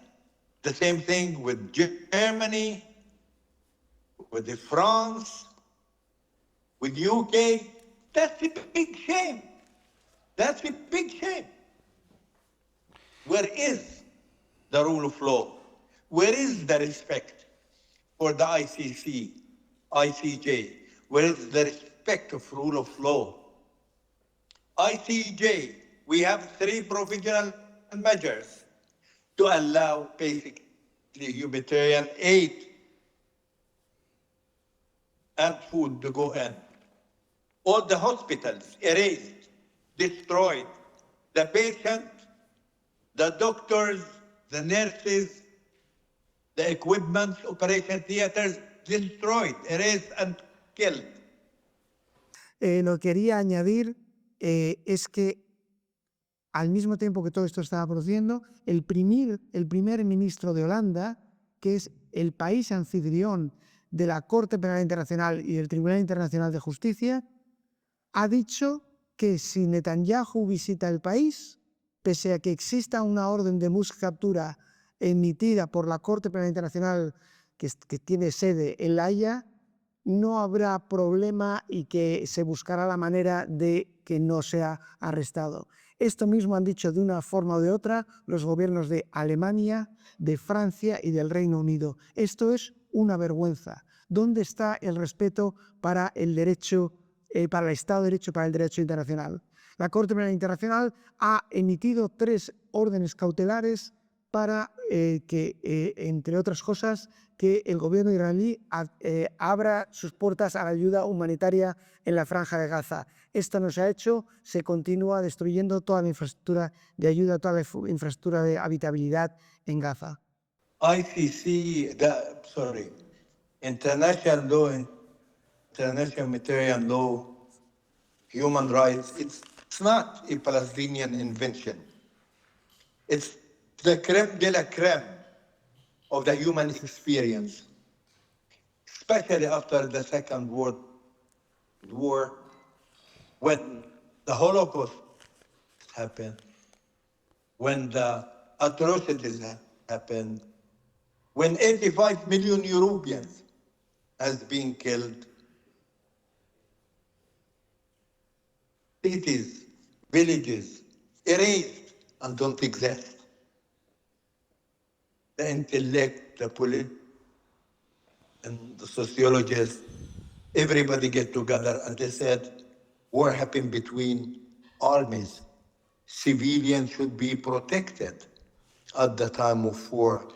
The same thing with Germany, with France, with UK. That's a big shame. That's a big shame. Where is the rule of law? Where is the respect for the ICC, ICJ? Where is the respect of rule of law? ICJ, we have 3 provisional measures to allow basically humanitarian aid and food to go in. All the hospitals erased, destroyed. The patient, the doctors, the nurses, the equipment, operation theaters, destroyed, erased and killed. Lo que quería añadir es que al mismo tiempo que todo esto estaba produciendo, el primer ministro de Holanda, que es el país anfitrión de la Corte Penal Internacional y del Tribunal Internacional de Justicia, ha dicho que si Netanyahu visita el país, pese a que exista una orden de busca y captura emitida por la Corte Penal Internacional que tiene sede en La Haya, no habrá problema y que se buscará la manera de que no sea arrestado. Esto mismo han dicho de una forma o de otra los gobiernos de Alemania, de Francia y del Reino Unido. Esto es una vergüenza. ¿Dónde está el respeto para el derecho, para el Estado de Derecho, para el derecho internacional? La Corte Penal Internacional ha emitido 3 órdenes cautelares para que, entre otras cosas, que el gobierno israelí abra sus puertas a la ayuda humanitaria en la Franja de Gaza. Esto no se ha hecho, se continúa destruyendo toda la infraestructura de ayuda, toda la infraestructura de habitabilidad en Gaza. ICC, international law, international humanitarian law, human rights, it's not a Palestinian invention. It's the creme de la creme of the human experience, especially after the Second World War, when the Holocaust happened, when the atrocities happened, when 85 million Europeans has been killed. Cities, villages, erased and don't exist. The intellect, the politics, and the sociologists, everybody get together and they said, war happened between armies. Civilians should be protected at the time of war.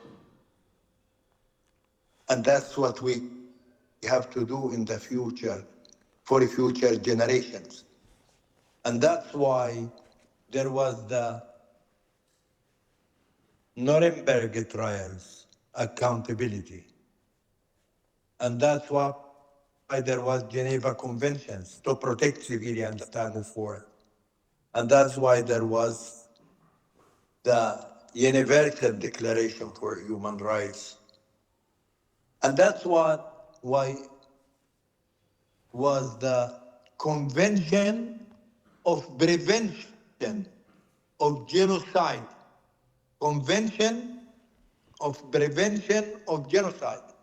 And that's what we have to do in the future, for future generations. And that's why there was the Nuremberg trials, accountability. And that's why there was Geneva Conventions to protect civilians at the time of war. And that's why there was the Universal Declaration for Human Rights. And that's why was the Convention of Prevention of Genocide Convention of Prevention of Genocide.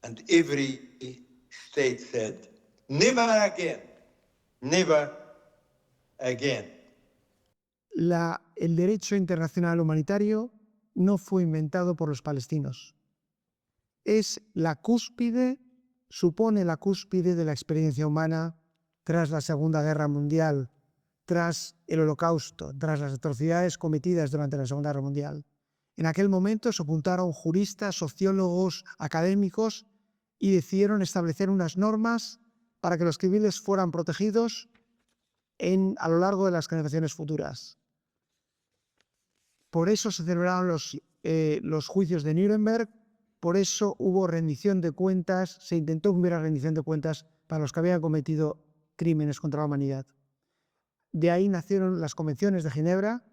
And every state said, never again, never again. El derecho internacional humanitario no fue inventado por los palestinos. Es la cúspide, supone la cúspide de la experiencia humana tras la Segunda Guerra Mundial, tras el Holocausto, tras las atrocidades cometidas durante la Segunda Guerra Mundial. En aquel momento se apuntaron juristas, sociólogos, académicos y decidieron establecer unas normas para que los civiles fueran protegidos a lo largo de las generaciones futuras. Por eso se celebraron los juicios de Nuremberg, por eso hubo rendición de cuentas, se intentó que hubiera rendición de cuentas para los que habían cometido crímenes contra la humanidad. De ahí nacieron las convenciones de Ginebra,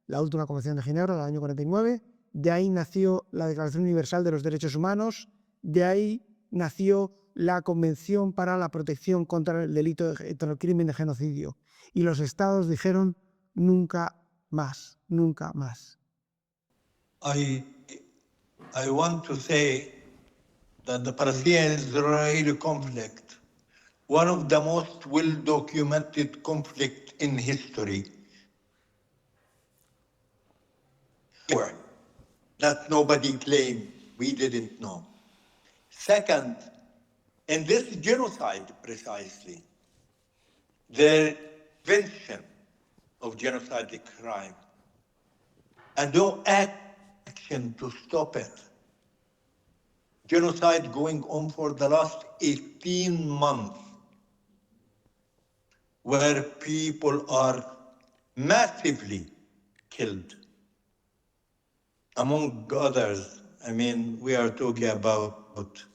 la última convención de Ginebra del año 49, de ahí nació la Declaración Universal de los Derechos Humanos, de ahí nació la Convención para la Protección contra el delito, contra el crimen de genocidio. Y los estados dijeron nunca más, nunca más. I want to say that the Palestinian-Israeli conflict, one of the most well-documented conflicts in history, that nobody claimed we didn't know. Second, in this genocide precisely, the prevention of genocidal crime and no action to stop it. Genocide going on for the last 18 months, where people are massively killed. Among others, I mean, we are talking about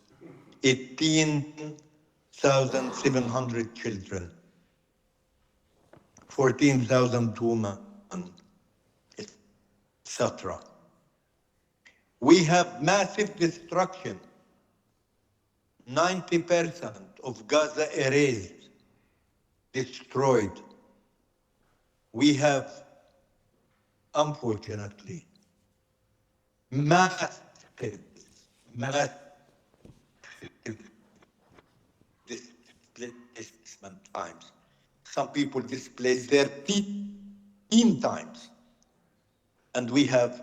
18,700 children, 14,000 women, etc. We have massive destruction. 90% of Gaza erased, destroyed. We have, unfortunately, massive displacement times. Some people displaced 13 times. And we have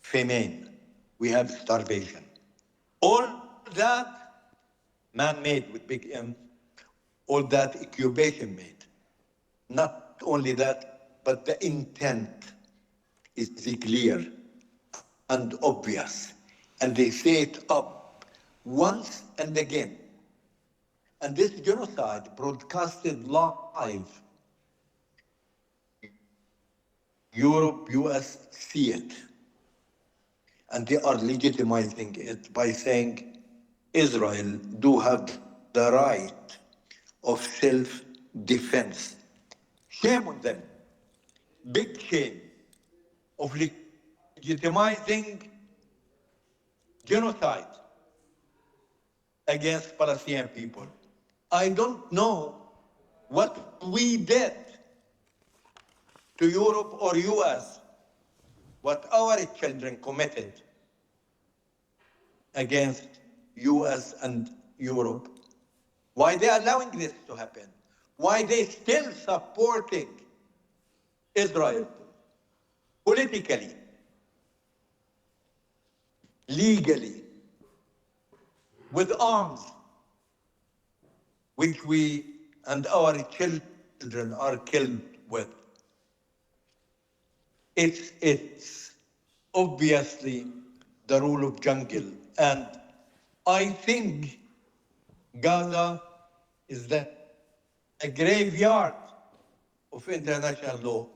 famine, we have starvation. All that man-made with big M, all that incubation made. Not only that, but the intent is clear and obvious. And they say it up once and again. And this genocide broadcasted live. Europe, US see it. And they are legitimizing it by saying Israel do have the right of self-defense. Shame on them. Big shame of legitimizing genocide against Palestinian people. I don't know what we did to Europe or US, what our children committed against US and Europe. Why they allowing this to happen? Why they still supporting Israel politically, legally, with arms, which we and our children are killed with. It's obviously the rule of jungle. And I think Gaza is a graveyard of international law,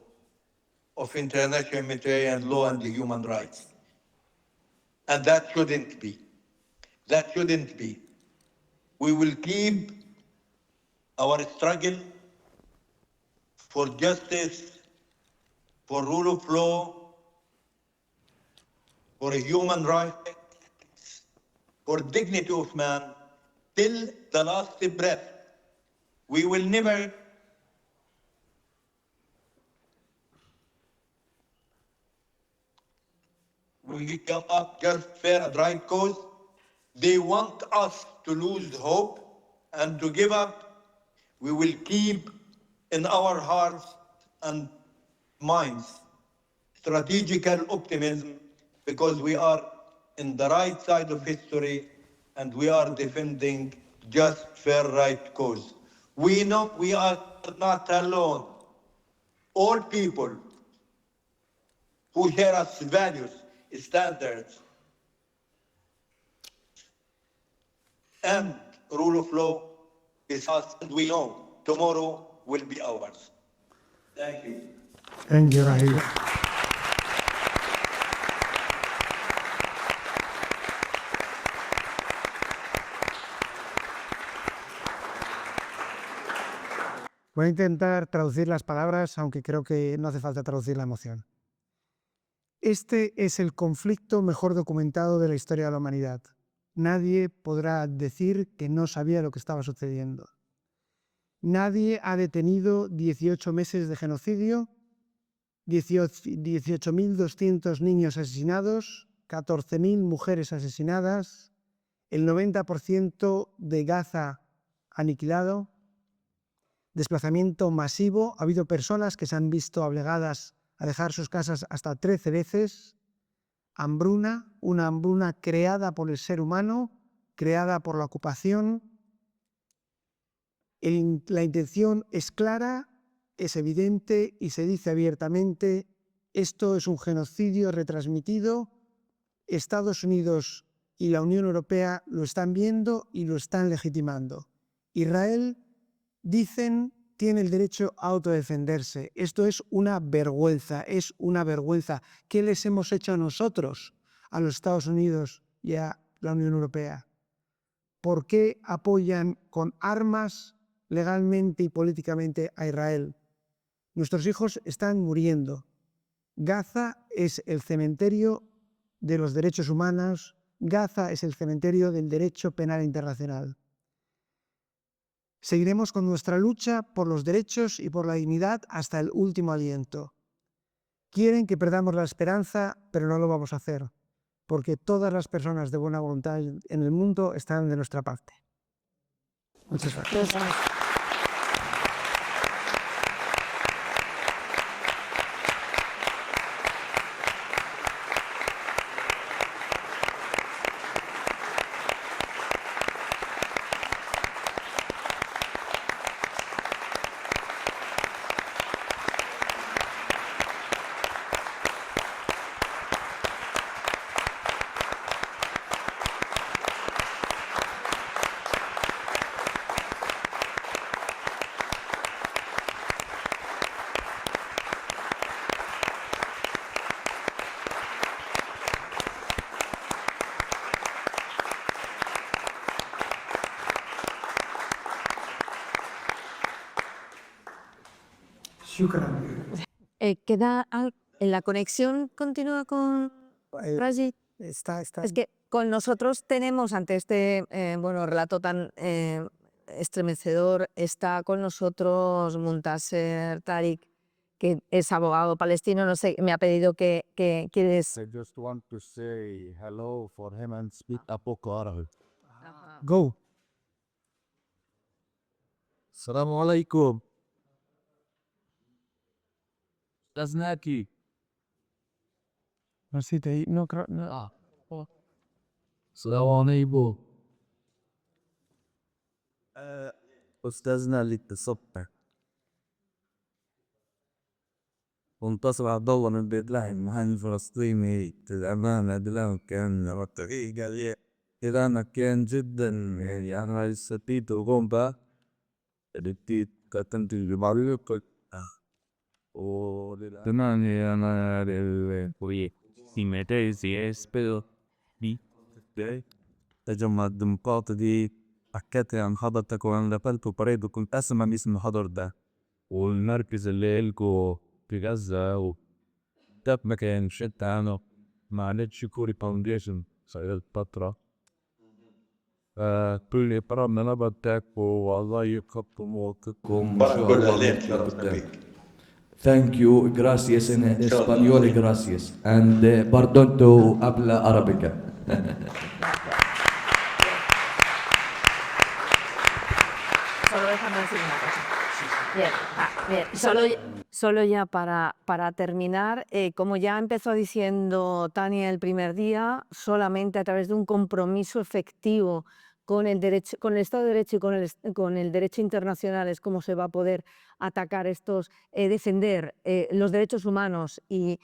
of international humanitarian law and human rights. And that shouldn't be. That shouldn't be. We will keep our struggle for justice, for rule of law, for human rights, for dignity of man, till the last breath. We will never we come up just fair and right cause. They want us to lose hope and to give up. We will keep in our hearts and minds strategical optimism because we are in the right side of history and we are defending just fair right cause. We know we are not alone. All people who share us values, standards, and rule of law is us, and we know tomorrow will be ours. Thank you. Thank you, Rahil. Voy a intentar traducir las palabras, aunque creo que no hace falta traducir la emoción. Este es el conflicto mejor documentado de la historia de la humanidad. Nadie podrá decir que no sabía lo que estaba sucediendo. Nadie ha detenido 18 meses de genocidio, 18.200 niños asesinados, 14.000 mujeres asesinadas, el 90% de Gaza aniquilado, desplazamiento masivo. Ha habido personas que se han visto obligadas a dejar sus casas hasta 13 veces, hambruna, una hambruna creada por el ser humano, creada por la ocupación. La intención es clara, es evidente y se dice abiertamente: esto es un genocidio retransmitido. Estados Unidos y la Unión Europea lo están viendo y lo están legitimando. Israel, dicen, tiene el derecho a autodefenderse. Esto es una vergüenza, es una vergüenza. ¿Qué les hemos hecho nosotros a los Estados Unidos y a la Unión Europea? ¿Por qué apoyan con armas legalmente y políticamente a Israel? Nuestros hijos están muriendo. Gaza es el cementerio de los derechos humanos. Gaza es el cementerio del derecho penal internacional. Seguiremos con nuestra lucha por los derechos y por la dignidad hasta el último aliento. Quieren que perdamos la esperanza, pero no lo vamos a hacer, porque todas las personas de buena voluntad en el mundo están de nuestra parte. Muchas gracias. ¿La conexión continúa con Raji? Está. Es que con nosotros tenemos, ante este relato tan estremecedor, está con nosotros Muntasser Tariq, que es abogado palestino. No sé, me ha pedido que quieres... I just want to say hello for him and speak a poco árabe. Go. Assalamu alaikum. Staznaki. No creo. No. Assalamu alaikum. أستاذنا للتصبح منتصر عبد الله من بيت لحم المحامي الفلسطيني للأمانة دلان كان والطريقة إيران كان جدا يعني أنا استفيد وغومبا رديت كتنت بمعرفة وللأمانة أنا الكويت في مدرسة اسبل دي التجمع الديمقراطي دي حكيت عن حضرتك وأنا دخلت بريد وكنت أسمع اسم حضر ده والمركز اللي إلكو في غزة وده مكان شت عنه مع نتشكوري فاونديشن صارت فترة كل برامنا نبتك والله يخطم وقتكم إن شاء الله عليك. Thank you, gracias en español, gracias. And pardon to habla arábica. Solo déjame decir una cosa. Bien, solo ya para terminar, como ya empezó diciendo Tania el primer día, solamente a través de un compromiso efectivo con el derecho, con el Estado de Derecho y con el derecho internacional es cómo se va a poder atacar estos, defender los derechos humanos y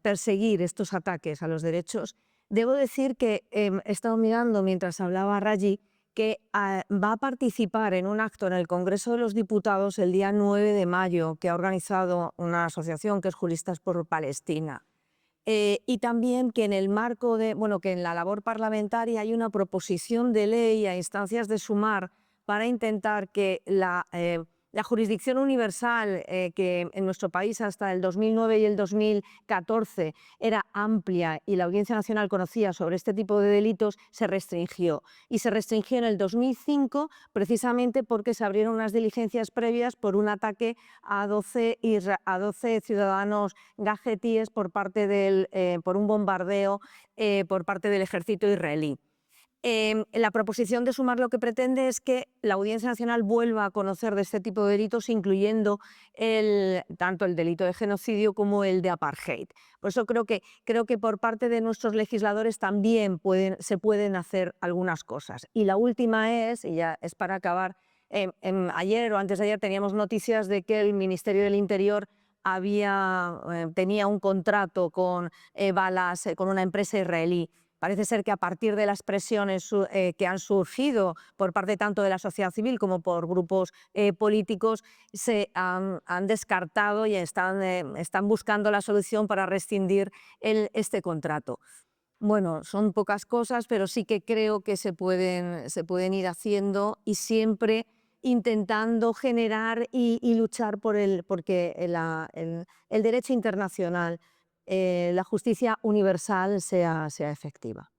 perseguir estos ataques a los derechos. Debo decir que he estado mirando mientras hablaba Raji que va a participar en un acto en el Congreso de los Diputados el día 9 de mayo, que ha organizado una asociación que es Juristas por Palestina. Y también que en el marco de, que en la labor parlamentaria hay una proposición de ley a instancias de Sumar para intentar que la jurisdicción universal, que en nuestro país hasta el 2009 y el 2014 era amplia y la Audiencia Nacional conocía sobre este tipo de delitos, se restringió. Y se restringió en el 2005 precisamente porque se abrieron unas diligencias previas por un ataque a 12 ciudadanos gajetíes por un bombardeo por parte del ejército israelí. La proposición de Sumar lo que pretende es que la Audiencia Nacional vuelva a conocer de este tipo de delitos, incluyendo tanto el delito de genocidio como el de apartheid. Por eso creo que por parte de nuestros legisladores también se pueden hacer algunas cosas. Y la última es, y ya es para acabar, ayer o antes de ayer teníamos noticias de que el Ministerio del Interior tenía un contrato con balas con una empresa israelí. Parece ser que a partir de las presiones que han surgido por parte tanto de la sociedad civil como por grupos políticos, se han descartado y están buscando la solución para rescindir este contrato. Bueno, son pocas cosas, pero sí que creo que se pueden ir haciendo y siempre intentando generar y luchar porque el derecho internacional, la justicia universal sea efectiva.